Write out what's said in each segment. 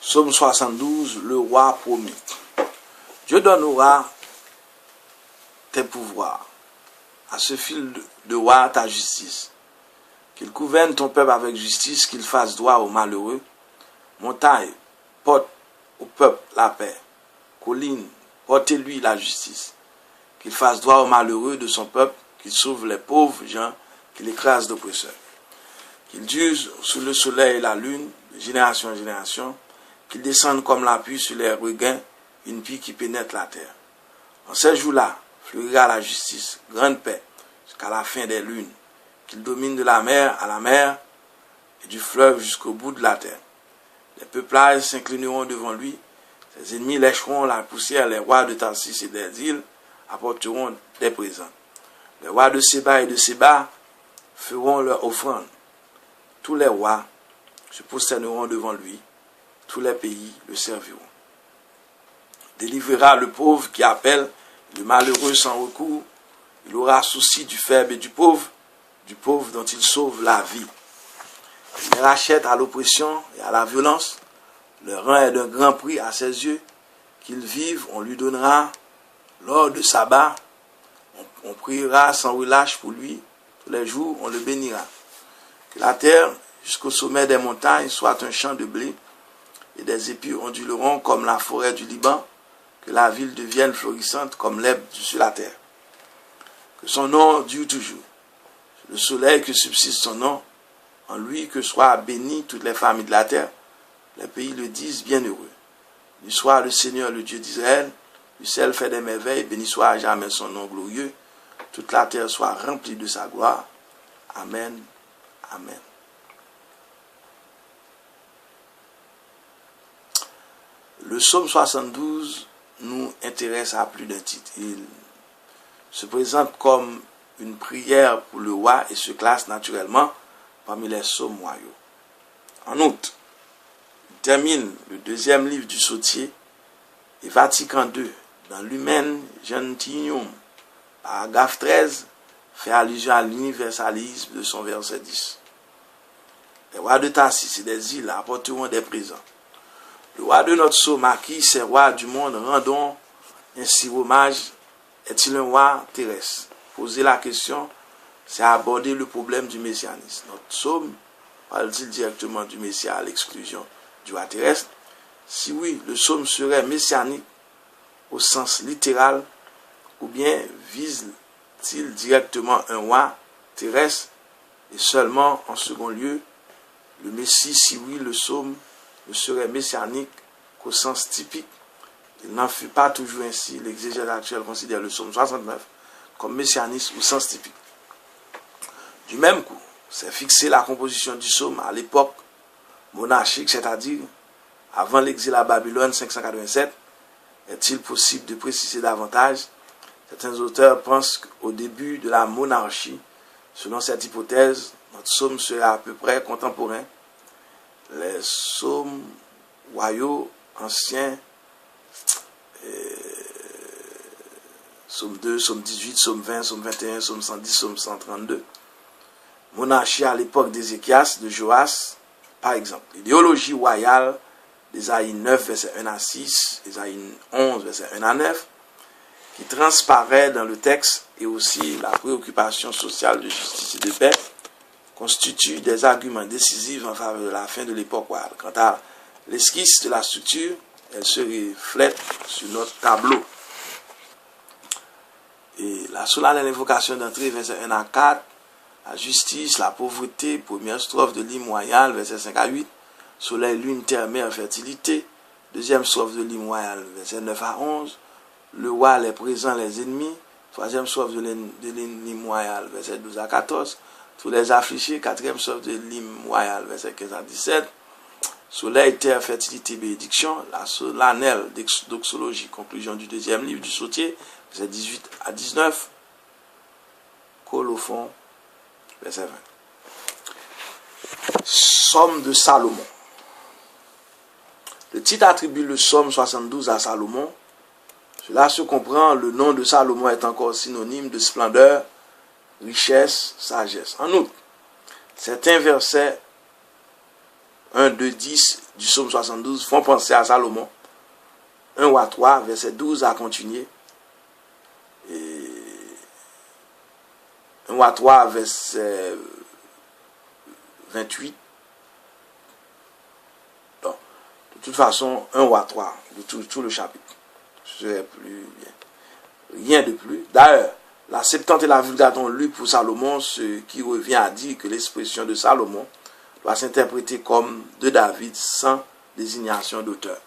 Psaume 72, le roi promis. Dieu donnera tes pouvoirs, à ce fil de roi ta justice. Qu'il gouverne ton peuple avec justice, qu'il fasse droit aux malheureux. Montagne, porte au peuple la paix. Colline, portez-lui la justice. Qu'il fasse droit aux malheureux de son peuple, qu'il sauve les pauvres gens, qu'il écrase d'oppresseurs. Qu'il dure sous le soleil et la lune, de génération en génération, qu'il descende comme la pluie sur les regains, une pluie qui pénètre la terre. En ces jours-là, fleurira la justice, grande paix, jusqu'à la fin des lunes, qu'il domine de la mer à la mer et du fleuve jusqu'au bout de la terre. Les peuplages s'inclineront devant lui, ses ennemis lècheront la poussière, les rois de Tarsis et des îles apporteront des présents. Les rois de Séba et de Séba feront leur offrande. Tous les rois se prosterneront devant lui, tous les pays le serviront. Délivrera le pauvre qui appelle, le malheureux sans recours. Il aura souci du faible et du pauvre dont il sauve la vie. Il les rachète à l'oppression et à la violence. Le rang est d'un grand prix à ses yeux. Qu'il vive, on lui donnera l'or de sabbat. On priera sans relâche pour lui. Tous les jours, on le bénira. Que la terre, jusqu'au sommet des montagnes, soit un champ de blé, et des épis onduleront comme la forêt du Liban. Que la ville devienne florissante comme l'herbe sur la terre. Que son nom dure toujours. Le soleil que subsiste son nom, en lui que soient bénies toutes les familles de la terre. Les pays le disent bienheureux. Lui soit le Seigneur, le Dieu d'Israël, lui seul fait des merveilles, béni soit à jamais son nom glorieux. Toute la terre soit remplie de sa gloire. Amen. Amen. Le psaume 72 nous intéresse à plus d'un titre. Il se présente comme une prière pour le roi et se classe naturellement parmi les psaumes royaux. En outre, il termine le deuxième livre du Sautier et Vatican II dans l'Humaine Gentium, paragraphe 13, fait allusion à l'universalisme de son verset 10. Les rois de Tarsis et des îles apporteront des présents. Le roi de notre psaume, à qui ces rois du monde rendons ainsi hommage, est-il un roi terrestre? Poser la question, c'est aborder le problème du messianisme. Notre psaume parle-t-il directement du messia à l'exclusion du roi terrestre? Si oui, le psaume serait messianique au sens littéral, ou bien vise-t-il directement un roi terrestre et seulement en second lieu le Messie? Si oui, le psaume ne serait messianique qu'au sens typique. Il n'en fut pas toujours ainsi. L'exégèse actuelle considère le psaume 69 comme messianiste au sens typique. Du même coup, c'est fixé la composition du psaume à l'époque monarchique, c'est-à-dire avant l'exil à Babylone 587. Est-il possible de préciser davantage? Certains auteurs pensent qu'au début de la monarchie, selon cette hypothèse, notre psaume serait à peu près contemporain. Les psaumes royaux anciens, psaume 2, psaume 18, psaume 20, psaume 21, psaume 110, psaume 132. Monarchie à l'époque d'Ézéchias, de Joas, par exemple. L'idéologie royale d'Ésaïe 9, verset 1 à 6, Ésaïe 11, verset 1 à 9, qui transparaît dans le texte, et aussi la préoccupation sociale de justice et de paix, constituent des arguments décisifs en faveur de la fin de l'époque royale. Quant à l'esquisse de la structure, elle se reflète sur notre tableau. Et la solennelle invocation d'entrée, verset 1 à 4, la justice, la pauvreté, première strophe de l'hymne royal, verset 5 à 8, soleil, lune, terre, mer, fertilité, deuxième strophe de l'hymne royal, verset 9 à 11, le roi, les présents, les ennemis, troisième strophe de l'hymne royal, verset 12 à 14, tous les affligés, quatrième strophe de l'hymne royal, verset 15 à 17, soleil, terre, fertilité, bénédiction, la solennelle doxologie, conclusion du deuxième livre du Sautier, verset 18 à 19, colophon, verset 20. Somme de Salomon. Le titre attribue le psaume 72 à Salomon. Cela se comprend, le nom de Salomon est encore synonyme de splendeur, richesse, sagesse. En outre, certains versets 1, 2, 10 du psaume 72 font penser à Salomon. 1 roi 3, verset 12 à continuer. Et 1 roi 3, verset 28. Donc, de toute façon, 1 roi 3, de tout le chapitre. Ce serait plus bien. Rien de plus. D'ailleurs, la Septante et la Vulgate ont lu pour Salomon, ce qui revient à dire que l'expression de Salomon doit s'interpréter comme de David sans désignation d'auteur.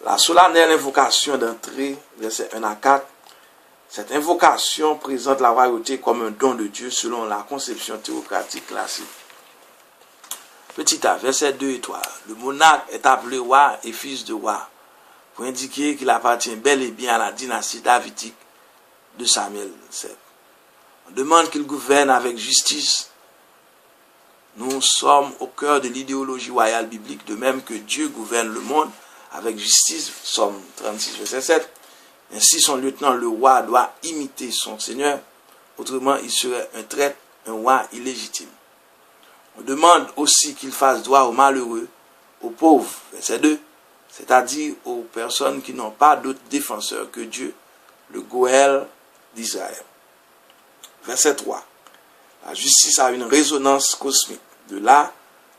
La solennelle invocation d'entrée, versets 1 à 4, cette invocation présente la royauté comme un don de Dieu selon la conception théocratique classique. Petit a, versets 2 et 3, le monarque est appelé roi et fils de roi, pour indiquer qu'il appartient bel et bien à la dynastie davidique de Samuel 7. On demande qu'il gouverne avec justice. Nous sommes au cœur de l'idéologie royale biblique, de même que Dieu gouverne le monde avec justice, Psaume 36, verset 7. Ainsi, son lieutenant, le roi, doit imiter son seigneur, autrement il serait un traître, un roi illégitime. On demande aussi qu'il fasse droit aux malheureux, aux pauvres, verset 2, c'est-à-dire aux personnes qui n'ont pas d'autre défenseur que Dieu, le Goël d'Israël. Verset 3. La justice a une résonance cosmique. De là,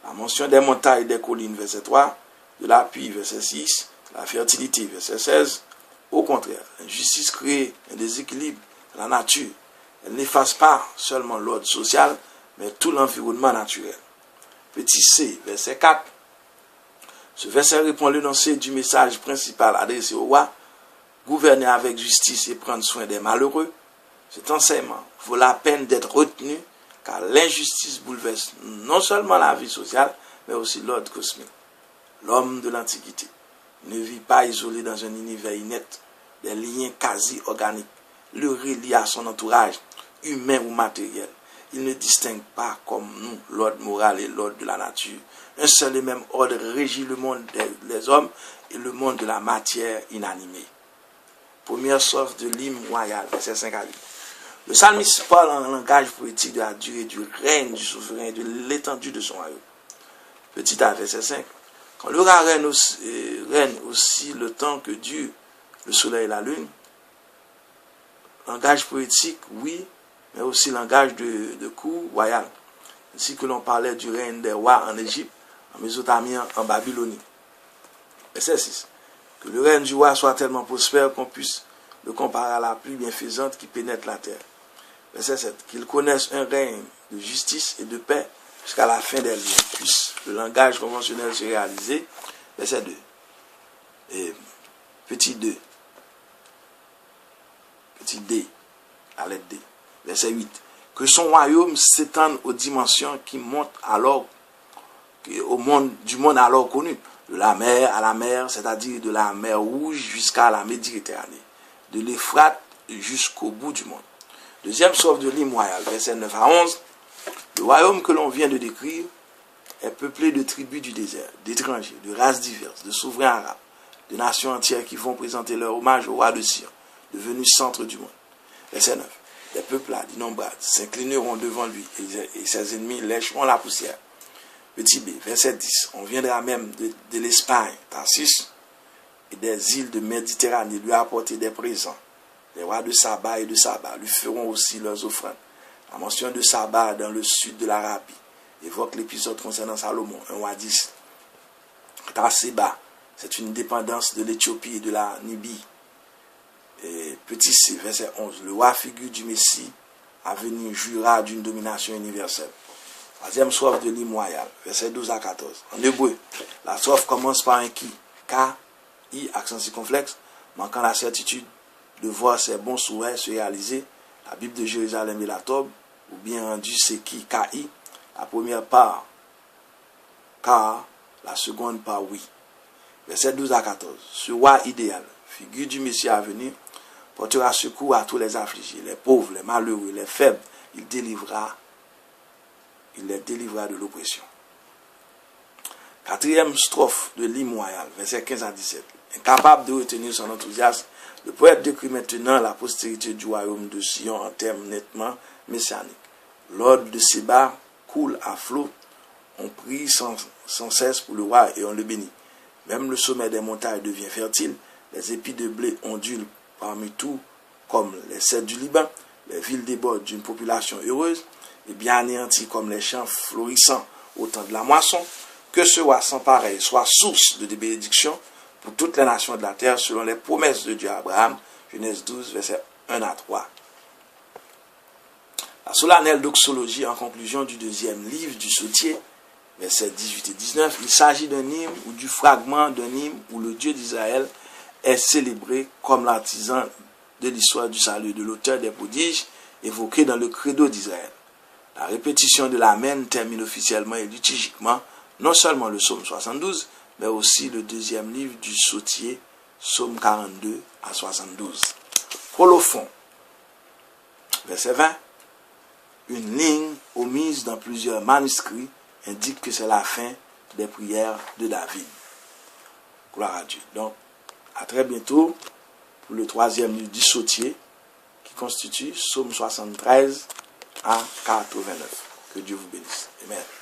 la mention des montagnes et des collines, verset 3. De l'appui, verset 6. La fertilité, verset 16. Au contraire, la justice crée un déséquilibre dans la nature. Elle n'efface pas seulement l'ordre social, mais tout l'environnement naturel. Petit c, verset 4. Ce verset répond à l'énoncé du message principal adressé au roi: gouverner avec justice et prendre soin des malheureux. Cet enseignement vaut la peine d'être retenu, car l'injustice bouleverse non seulement la vie sociale, mais aussi l'ordre cosmique. L'homme de l'Antiquité ne vit pas isolé dans un univers inerte, des liens quasi organiques le relient à son entourage, humain ou matériel. Il ne distingue pas, comme nous, l'ordre moral et l'ordre de la nature. Un seul et même ordre régit le monde des hommes et le monde de la matière inanimée. Première strophe de l'hymne royal, verset 5 à 8. Le psalmiste parle en langage poétique de la durée du règne du souverain et de l'étendue de son royaume. Petit a, verset 5. Quand le roi règne aussi le temps que Dieu, le soleil et la lune, langage poétique, oui, mais aussi langage de cour royal, ainsi que l'on parlait du règne des rois en Égypte, en Mésopotamie, en Babylonie. Verset 6. Que le règne du roi soit tellement prospère qu'on puisse le comparer à la pluie bienfaisante qui pénètre la terre. Verset 7. Qu'il connaisse un règne de justice et de paix jusqu'à la fin des lieux. Puisse le langage conventionnel se réaliser. Verset 2. Et petit 2. Petit d, à lettre D. Verset 8. Que son royaume s'étende aux dimensions qui montent alors au monde, du monde alors connu. De la mer à la mer, c'est-à-dire de la mer Rouge jusqu'à la Méditerranée. De l'Euphrate jusqu'au bout du monde. Deuxième strophe de l'hymne royal, verset 9 à 11. Le royaume que l'on vient de décrire est peuplé de tribus du désert, d'étrangers, de races diverses, de souverains arabes, de nations entières qui vont présenter leur hommage au roi de Sion, devenu centre du monde. Verset 9. Les peuplades innombrables s'inclineront devant lui et ses ennemis lècheront la poussière. Petit b, verset 10. On viendra même de l'Espagne, Tarsis, et des îles de Méditerranée lui apporter des présents. Les rois de Saba et de Saba lui feront aussi leurs offrandes. La mention de Saba dans le sud de l'Arabie évoque l'épisode concernant Salomon, un roi 10. Tarseba, c'est une dépendance de l'Éthiopie et de la Nubie. Et petit c, verset 11. Le roi figure du Messie à venir jura d'une domination universelle. Troisième strophe de l'hymne royal, verset 12 à 14. En hébreu, la strophe commence par un qui, K, I, accent circonflexe, manquant la certitude de voir ses bons souhaits se réaliser. La Bible de Jérusalem et la Tobe, ou bien rendu c'est qui, K-I, la première par car, la seconde par oui. Verset 12 à 14. Ce roi idéal, figure du Messie à venir, portera secours à tous les affligés, les pauvres, les malheureux, les faibles. Il les délivrera de l'oppression. Quatrième strophe de l'hymne royal, verset 15 à 17. Incapable de retenir son enthousiasme, le poète décrit maintenant la postérité du royaume de Sion en termes nettement messianiques. L'ordre de Séba coule à flot. on prie sans cesse pour le roi et on le bénit. Même le sommet des montagnes devient fertile, les épis de blé ondulent parmi tout, comme les cèdres du Liban, les villes débordent d'une population heureuse, et bien anéanties comme les champs florissants au temps de la moisson, que ce roi sans pareil soit source de bénédiction pour toutes les nations de la terre, selon les promesses de Dieu à Abraham. Genèse 12, versets 1 à 3. La solennelle doxologie en conclusion du deuxième livre du Sautier, versets 18 et 19, il s'agit d'un hymne ou du fragment d'un hymne où le Dieu d'Israël est célébré comme l'artisan de l'histoire du salut et de l'auteur des prodiges évoqués dans le credo d'Israël. La répétition de l'Amen termine officiellement et liturgiquement non seulement le psaume 72, mais aussi le deuxième livre du Sautier, psaume 42 à 72. Colophon, verset 20, une ligne omise dans plusieurs manuscrits indique que c'est la fin des prières de David. Gloire à Dieu. Donc, à très bientôt pour le troisième livre du Sautier qui constitue psaume 73 à 89. Que Dieu vous bénisse. Amen.